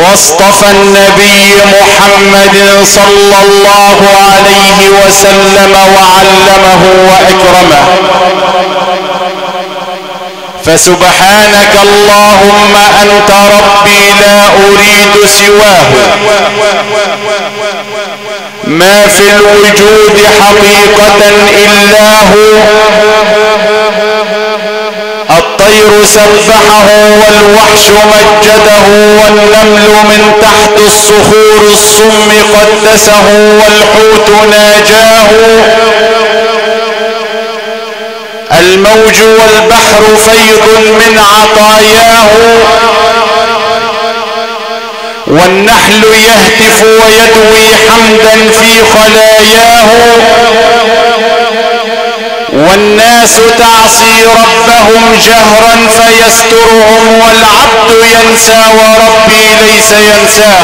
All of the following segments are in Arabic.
واصطفى النبي محمد صلى الله عليه وسلم وعلمه وأكرمه. فسبحانك اللهم أنت ربي لا أريد سواه، ما في الوجود حقيقة إلا هو. الطير سبحه والوحش مجده، والنمل من تحت الصخور الصم قدسه، والحوت ناجاه. الموج والبحر فيض من عطاياه، والنحل يهتف ويدوي حمدا في خلاياه. والناس تعصي ربهم جهرا فيسترهم، والعبد ينسى وربي ليس ينساه.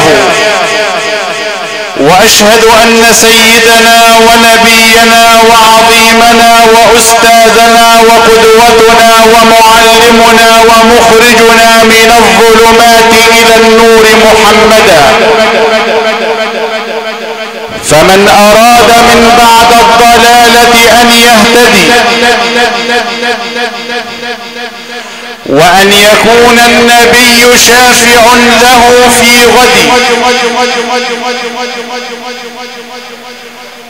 وأشهد أن سيدنا ونبينا وعظيمنا وأستاذنا وقدوتنا ومعلمنا ومخرجنا من الظلمات إلى النور محمدا. فمن أراد من بعد الضلالة أن يهتدي وأن يكون النبي شافع له في غد،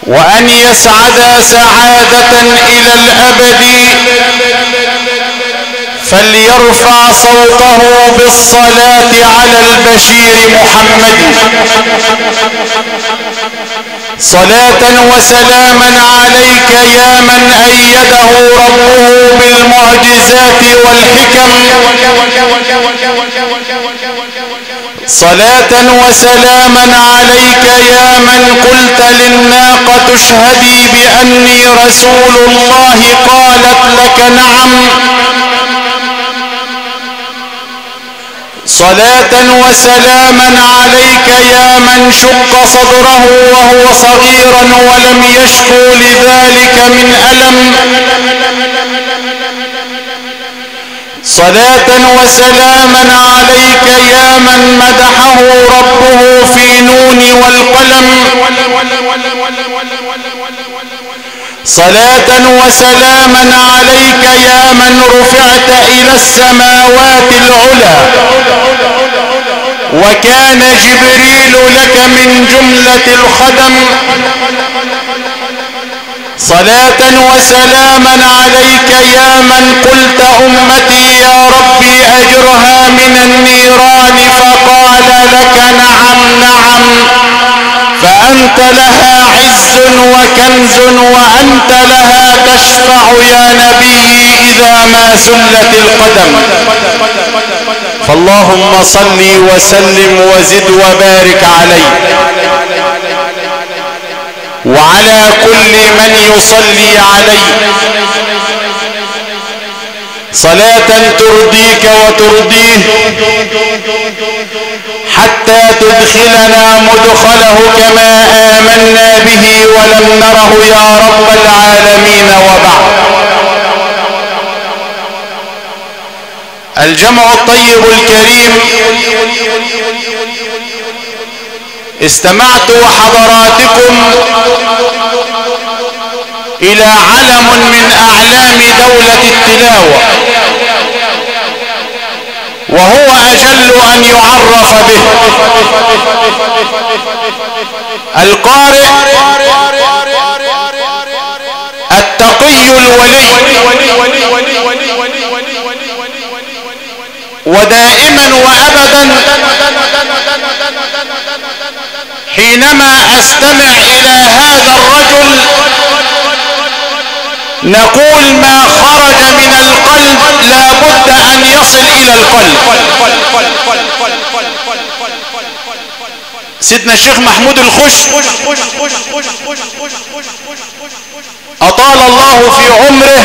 وأن يسعد سعادة إلى الأبد، فليرفع صوته بالصلاة على البشير محمد. صلاة وسلاما عليك يا من أيده ربه بالمعجزات والحكم. صلاة وسلاما عليك يا من قلت للناقة اشهدي بأني رسول الله قالت لك نعم. صلاة وسلاما عليك يا من شق صدره وهو صغيرا ولم يشكو لذلك من ألم. صلاة وسلاما عليك يا من مدحه ربه في نون والقلم. صلاة وسلاما عليك يا من رفعت إلى السماوات العلى، وكان جبريل لك من جملة الخدم. صلاة وسلاما عليك يا من قلت أمتي يا ربي أجرها من النيران، فقال لك نعم نعم، فأنت لها عز وكنز، وأنت لها تشفع يا نبي إذا ما سلت القدم. فاللهم صل وسلم وزد وبارك عليه وعلى كل من يصلي عليه، صلاة ترضيك وترضيه حتى تدخلنا مدخله كما آمنا به ولم نره يا رب العالمين. وبعد، الجمع الطيب الكريم، استمعت وحضراتكم إلى علم من أعلام دولة التلاوة، وهو أجل أن يعرف به. القارئ التقي الولي، ودائما وأبدا حينما أستمع إلى هذا الرجل نقول ما خرج من القلب لا بد أن يصل إلى القلب. سيدنا الشيخ محمود الخش أطال الله في عمره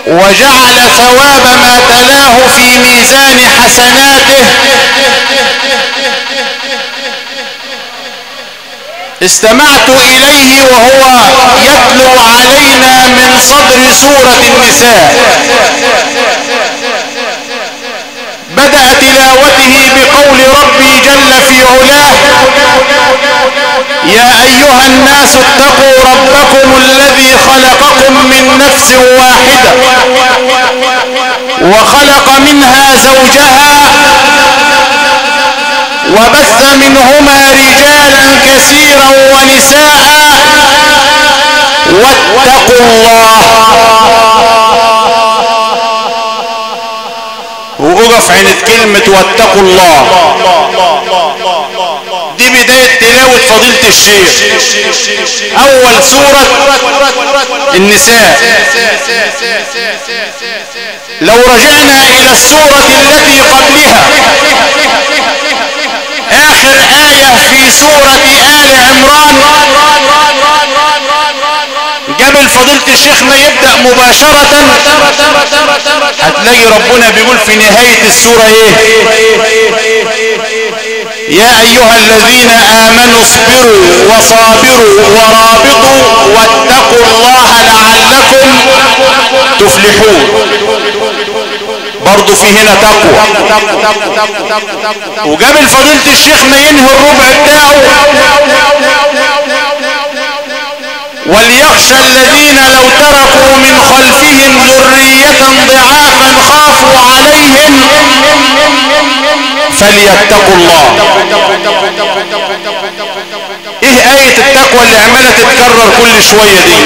وجعل ثواب ما تلاه في ميزان حسناته. استمعت إليه وهو يتلو علينا من صدر سورة النساء، بدأ بدأ تلاوته بقول ربي جل في علاه: يا أيها الناس اتقوا ربكم الذي خلقكم من نفس واحدة وخلق منها زوجها وبث منهما رجالا كثيرا ونساء واتقوا الله. وقف عند كلمة واتقوا الله، دي بداية تلاوة فضيلة الشيخ. أول سورة النساء. لو رجعنا إلى السورة التي قبلها، آخر آية في سورة آل عمران، قبل فضيلة الشيخ ما يبدأ مباشرة هتلاقي ربنا بيقول في نهاية السورة ايه؟ يا أيها الذين آمنوا اصبروا وصابروا ورابطوا واتقوا الله لعلكم تفلحون. برضو في هنا تقوى. وقبل فضيلة الشيخ ما ينهي الربع بتاعه: وليخشى الذين لو تركوا من خلفهم ذرية ضعافا خافوا عليهم فليتقوا الله. ايه آية التقوى اللي عمالة تتكرر كل شوية دي؟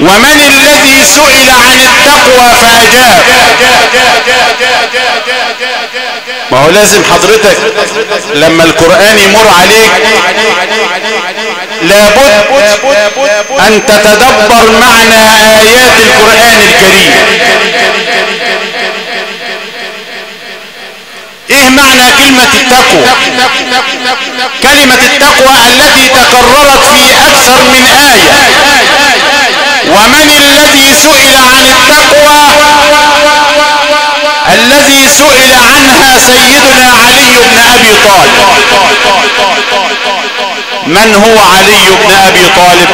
ومن الذي سئل عن التقوى فأجاب. ما هو لازم حضرتك لما القرآن يمر عليك لابد أن تتدبر معنى آيات القرآن الكريم. ايه معنى كلمة التقوى؟ كلمة التقوى التي تكررت في أكثر من آية. ومن الذي سئل عن التقوى؟ الذي سئل عنها سيدنا علي بن أبي طالب. من هو علي بن أبي طالب؟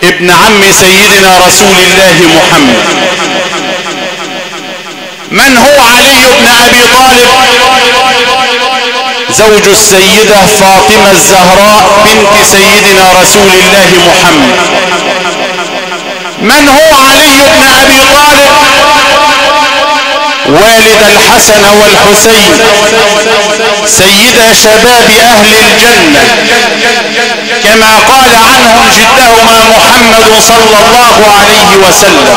ابن عم سيدنا رسول الله محمد. من هو علي بن أبي طالب؟ زوج السيدة فاطمة الزهراء بنت سيدنا رسول الله محمد. من هو علي بن أبي طالب؟ والد الحسن والحسين، سيدا شباب أهل الجنة، كما قال عنهم جدهما محمد صلى الله عليه وسلم.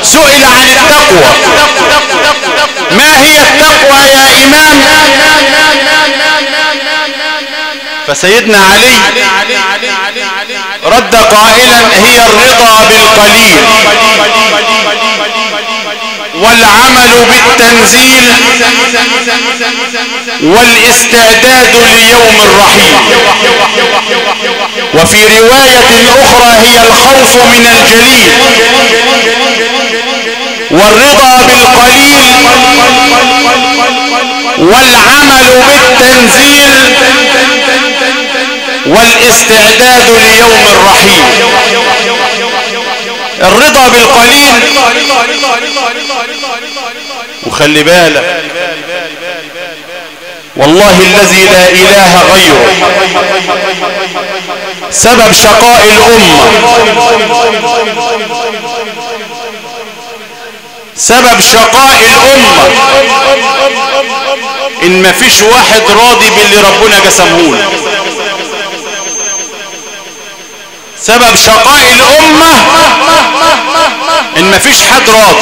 سئل عن التقوى: ما هي التقوى يا إمام؟ فسيدنا علي رد قائلا: هي الرضا بالقليل والعمل بالتنزيل والاستعداد ليوم الرحيل. وفي رواية أخرى: هي الخوف من الجليل والرضا بالقليل والعمل بالتنزيل والاستعداد ليوم الرحيل. الرضا بالقليل، وخلي بالك والله الذي لا إله غيره سبب شقاء الأمة، سبب شقاء الأمة إن ما فيش واحد راضي باللي ربنا قسمهوله. سبب شقاء الأمة إن ما فيش حد راضي،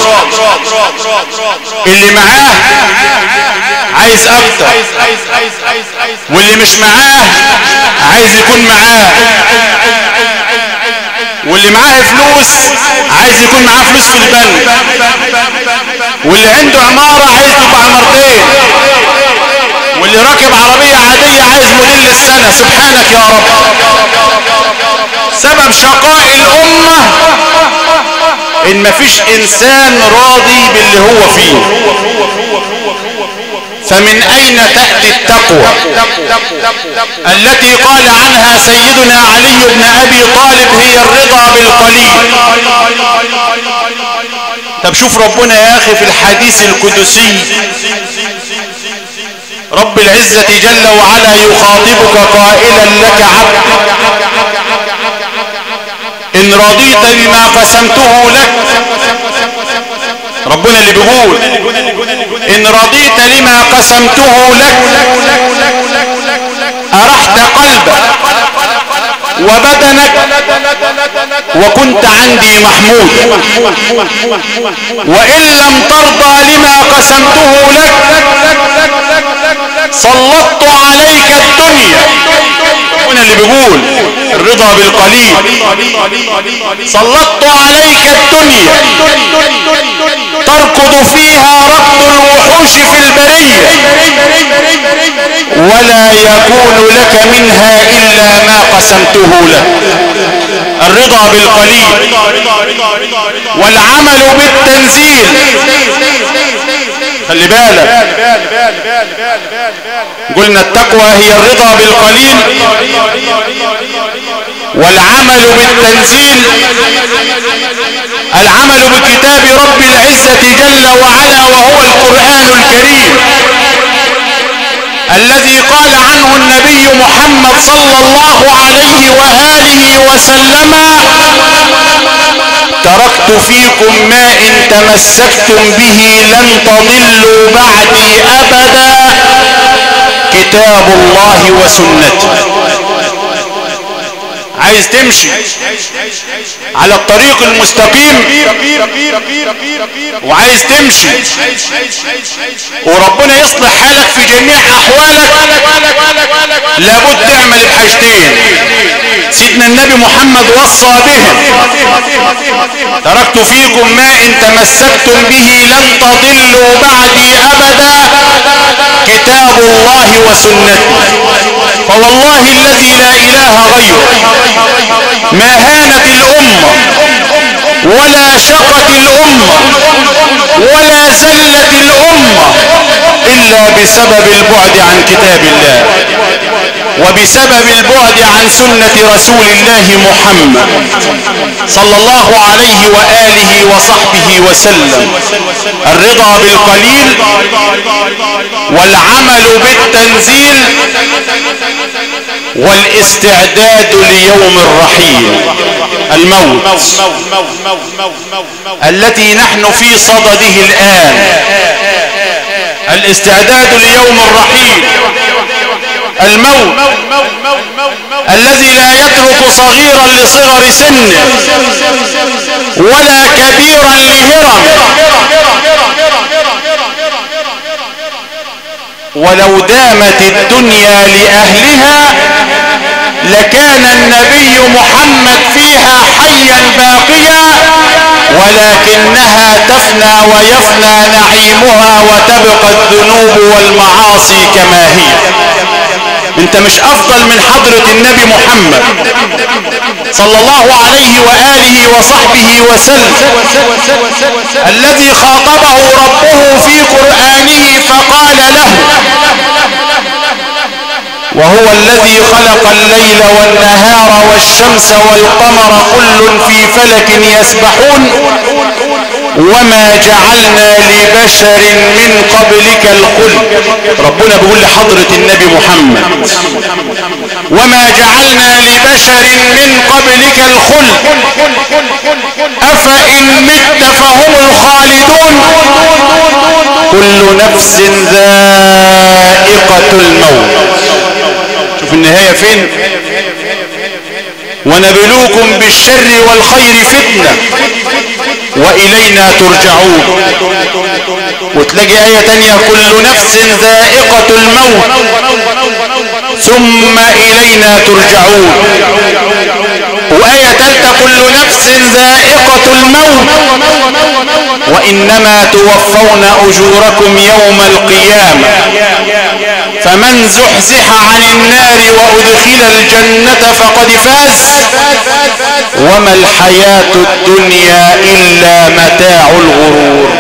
اللي معاه عايز أكتر واللي مش معاه عايز يكون معاه، واللي معاه فلوس عايز يكون معاه فلوس في البنك، واللي عنده عمارة عايز تبقى عمارتين، واللي راكب عربية عادية عايز موديل السنة. سبحانك يا رب. سبب شقاء الأمة إن مفيش إنسان راضي باللي هو فيه. فمن أين تأتي التقوى التي قال عنها سيدنا علي بن أبي طالب: هي الرضا بالقليل طب شوف ربنا يا اخي في الحديث القدسي، رب العزة جل وعلا يخاطبك قائلا لك عبد ان رضيت بما قسمته لك. ربنا اللي بيقول ان رضيت لما قسمته لك ارحت قلبك وبدنك وكنت عندي محمود، وإن لم ترضى لما قسمته لك سلطت عليك الدنيا. هنا اللي بيقول الرضا بالقليل، سلطت عليك الدنيا تركض فيها ركض الوحوش في البرية ولا يكون لك منها إلا ما قسمته لك. الرضا بالقليل والعمل بالتنزيل. خلي بالك، قلنا التقوى هي الرضا بالقليل والعمل بالتنزيل. العمل بكتاب رب العزة جل وعلا وهو القرآن الكريم الذي قال عنه النبي محمد صلى الله عليه وآله وسلم تركت فيكم ما إن تمسكتم به لن تضلوا بعدي أبدا كتاب الله وسنتي. عايز تمشي على الطريق المستقيم وعايز تمشي وربنا يصلح حالك في جميع احوالك لابد تعمل بحاجتين سيدنا النبي محمد وصى بهم: تركت فيكم ما ان تمسكتم به لن تضلوا بعدي ابدا كتاب الله وسنتي. فوالله الذي لا اله غيره ما هانت الامه ولا شقت الامه ولا زلت الامه الا بسبب البعد عن كتاب الله وبسبب البعد عن سنة رسول الله محمد صلى الله عليه وآله وصحبه وسلم. الرضا بالقليل والعمل بالتنزيل والاستعداد ليوم الرحيل الموت التي نحن في صدده الآن. الاستعداد ليوم الرحيل الموت الذي لا يترك صغيرا لصغر سنه ولا كبيرا لهرم. ولو دامت الدنيا لأهلها لكان النبي محمد فيها حيا باقيا، ولكنها تفنى ويفنى نعيمها وتبقى الذنوب والمعاصي كما هي. انت مش افضل من حضرة النبي محمد صلى الله عليه وآله وصحبه وسلم الذي خاطبه ربه في قرآنه فقال له: وهو الذي خلق الليل والنهار والشمس والقمر كل في فلك يسبحون وما جعلنا لبشر من قبلك الخلد. ربنا بيقول لحضرة النبي محمد: وما جعلنا لبشر من قبلك الخلد أفإن مت فهم الخالدون كل نفس ذائقة الموت. شوف النهاية فين: ونبلوكم بالشر والخير فتنة وإلينا ترجعون. وتلاقي آية تانية: كل نفس ذائقة الموت ثم إلينا ترجعون. وآية ثالثة: كل نفس ذائقة الموت وإنما توفون أجوركم يوم القيامة فمن زحزح عن النار وأدخل الجنة فقد فاز وما الحياة الدنيا إلا متاع الغرور.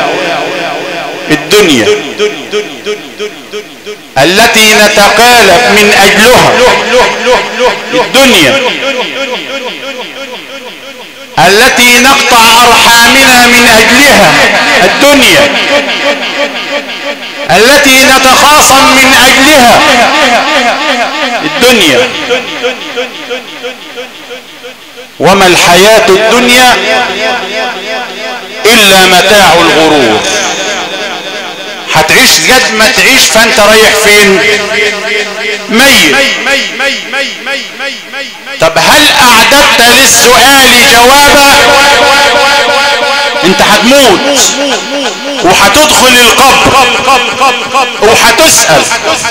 الدنيا التي نتقالب من أجلها، الدنيا التي نقطع أرحامنا من أجلها الدنيا، التي نتخاصم من أجلها الدنيا. وما الحياة الدنيا إلا متاع الغرور. هتعيش قد ما تعيش، فانت رايح فين؟ ميت. طب هل اعددت للسؤال جوابا؟ انت هتموت وهتدخل القبر وهتسأل.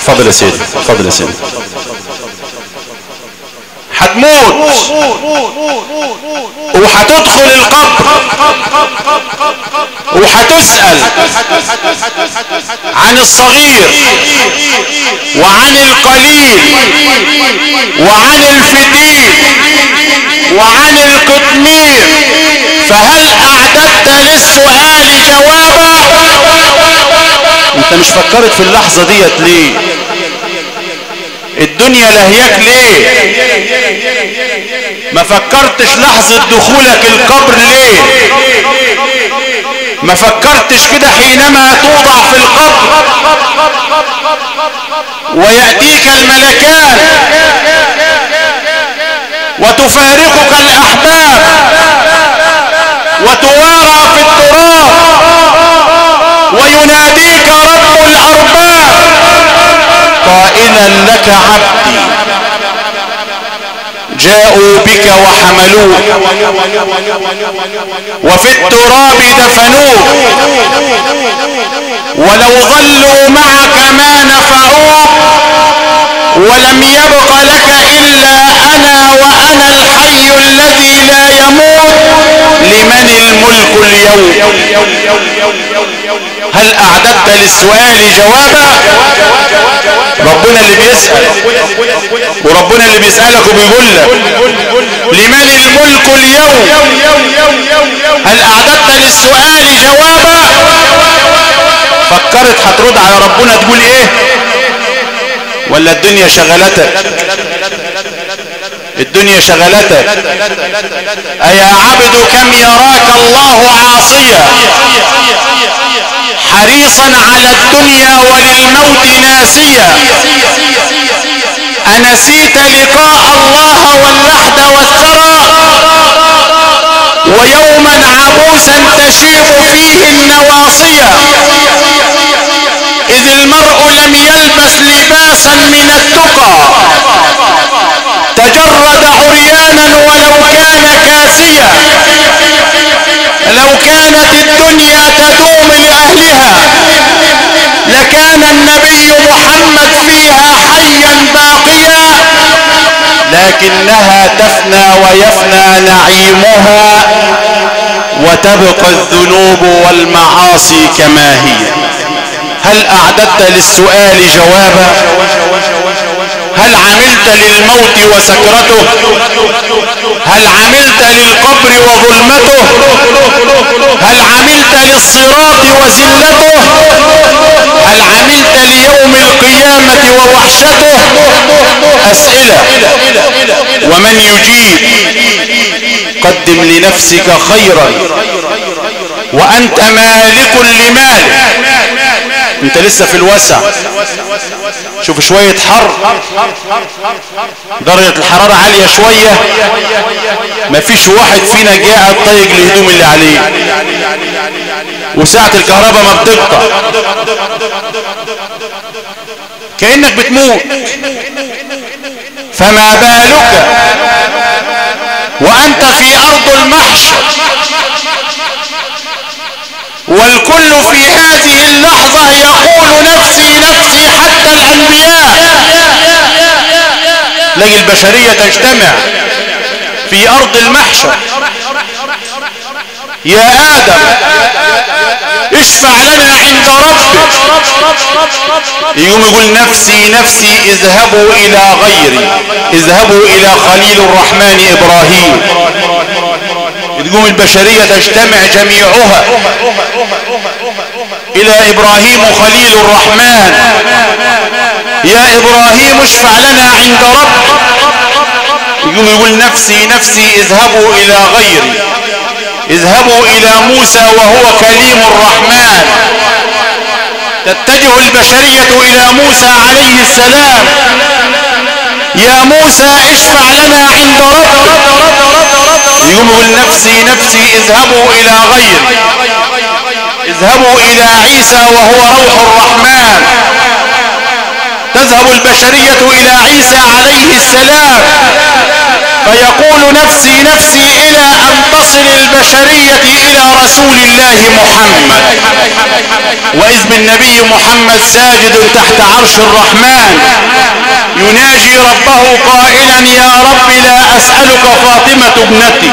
فضل يا سيدي، فضل يا سيدي. هتموت وهتدخل القبر وهتسأل عن الصغير وعن القليل وعن الفتيل وعن القطمير. فهل اعددت للسؤال جوابا؟ انت مش فكرت في اللحظة ديت ليه؟ الدنيا لهياك ليه؟ ما فكرتش لحظة دخولك القبر ليه؟ ما فكرتش كده حينما توضع في القبر ويأتيك الملكان وتفارقك الأحباب وتوارى في التراب ويناديك رب الأرباب قائلا لك عبدي جاءوا بك وحملوك وفي التراب دفنوك ولو ظلوا معك ما نفعوك ولم يبق لك إلا أنا وأنا الحي الذي لا يموت لمن الملك اليوم. هل أعددت للسؤال جوابا؟ ربنا اللي بيسأل، وربنا اللي بيسألك وبيقول لك لمن الملك اليوم. هل أعددت للسؤال جوابا؟ فكرت هترد على ربنا تقول ايه؟ ولا الدنيا شغلتك؟ الدنيا شغلتك. أيا عبد كم يراك الله عاصيا حريصا على الدنيا وللموت ناسيا. أنسيت لقاء الله واللحد والثرى ويوما عبوسا تشيب فيه النواصية إذ المرء لم يلبس لباسا من التقى تجرد عريانا ولو كان كاسيا. لو كانت الدنيا تدوم لأهلها لكان النبي محمد فيها حيا باقيا، لكنها تفنى ويفنى نعيمها وتبقى الذنوب والمعاصي كما هي. هل أعددت للسؤال جوابا؟ هل عملت للموت وسكرته؟ هل عملت للقبر وظلمته؟ هل عملت للصراط وزلته؟ هل عملت ليوم القيامة ووحشته؟ أسئلة. ومن يجيب؟ قدم لنفسك خيرا وأنت مالك لمالك. انت لسه في الوسع. شوف شوية حر، درجة الحرارة عالية شوية، مفيش واحد فينا قاعد طايق الهدوم اللي عليه، وساعة الكهرباء ما بتقطع كأنك بتموت. فما بالك وأنت في أرض المحشر والكل في هذه اللحظة يقول نفسي نفسي، حتى الأنبياء. لكن البشرية تجتمع في أرض المحشر. يا آدم اشفع لنا عند ربك. يقوم يقول نفسي نفسي، اذهبوا إلى غيري، اذهبوا إلى خليل الرحمن إبراهيم. تقوم البشرية تجتمع جميعها إلى إبراهيم خليل الرحمن. يا إبراهيم اشفع لنا عند ربك. يقوم يقول نفسي نفسي، اذهبوا إلى غيري. اذهبوا الى موسى وهو كليم الرحمن. تتجه البشرية الى موسى عليه السلام: يا موسى اشفع لنا عند ربك. يقول نفسي نفسي. اذهبوا الى غير، اذهبوا الى عيسى وهو روح الرحمن. تذهب البشرية الى عيسى عليه السلام فيقول نفسي نفسي الى ان تصل البشرية الى رسول الله محمد. واذ بالنبي محمد ساجد تحت عرش الرحمن يناجي ربه قائلا: يا رب لا اسألك فاطمة ابنتي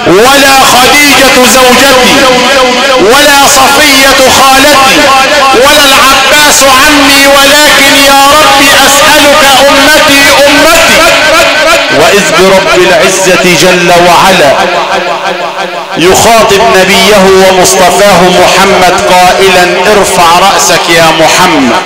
ولا خديجة زوجتي ولا صفية خالتي ولا العباس عمي، ولكن يا رب اسألك امتي امتي. واذ برب العزة جل وعلا يخاطب نبيه ومصطفاه محمد قائلا: ارفع رأسك يا محمد،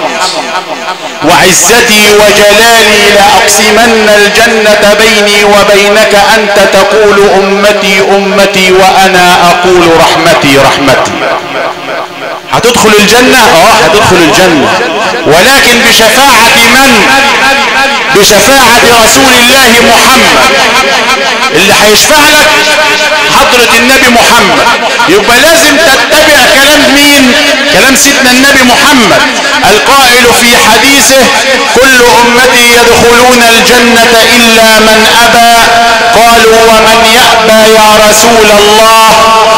وعزتي وجلالي لأقسمن الجنة بيني وبينك، أنت تقول أمتي أمتي وأنا أقول رحمتي رحمتي. هتدخل الجنة؟ هتدخل الجنة، ولكن بشفاعة من؟ بشفاعة رسول الله محمد. اللي هيشفع لك حضرة النبي محمد. يبقى لازم تتبع كلام مين؟ كلام سيدنا النبي محمد القائل في حديثه: كل أمتي يدخلون الجنة إلا من أبى. قالوا: ومن يأبى يا رسول الله؟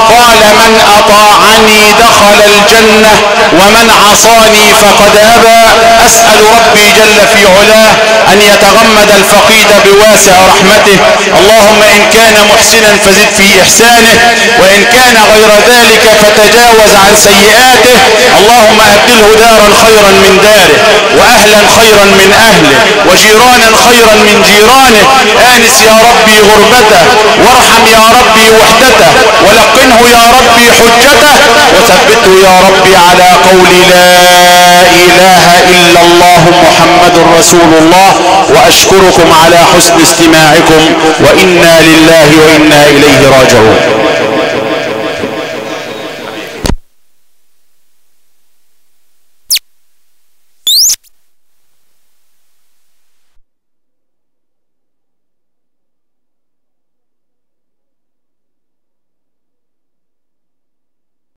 قال: من أطاعني دخل الجنة ومن عصاني فقد أبى. أسأل ربي جل في علاه أن يتغمد الفقيد بواسع رحمته. اللهم إن كان محسنا فزد في إحسانه، وإن كان غير ذلك فتجاوز عن سيئاته. اللهم أبدله دارا خيرا من داره، وأهلا خيرا من أهله، وجيرانا خيرا من جيرانه. آنس يا ربي غربته، وارحم يا ربي وحدته، ولقنه يا ربي حجته، وثبته يا ربي على قول لا إله إلا الله محمد رسول الله. وأشكركم على حسن استماعكم، وإنا لله وإنا إليه راجعون.